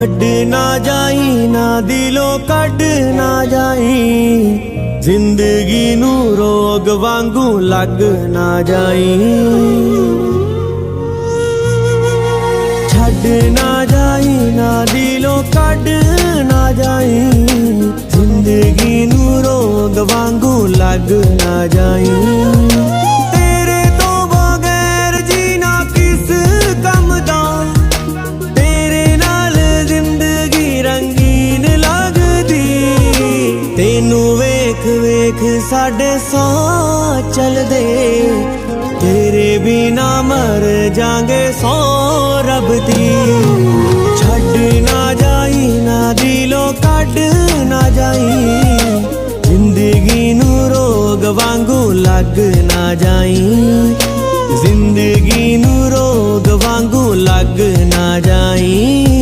कड ना जाई ना दिलों कड ना जाई, जिंदगी नू रोग वांगू लग ना जाई। छड ना जाई ना दिलों कड ना जाई, जिंदगी नू रोग वांगू लग ना जाई। तेनू वेख वेख साडे सौ चलदे, तेरे बिना मर जांगे सौ रब दी। छड ना जाई ना दिलों कड ना जाई, जिंदगी नू रोग वांगू लग ना जाई। जिंदगी नू रोग वांगू लग ना जाई।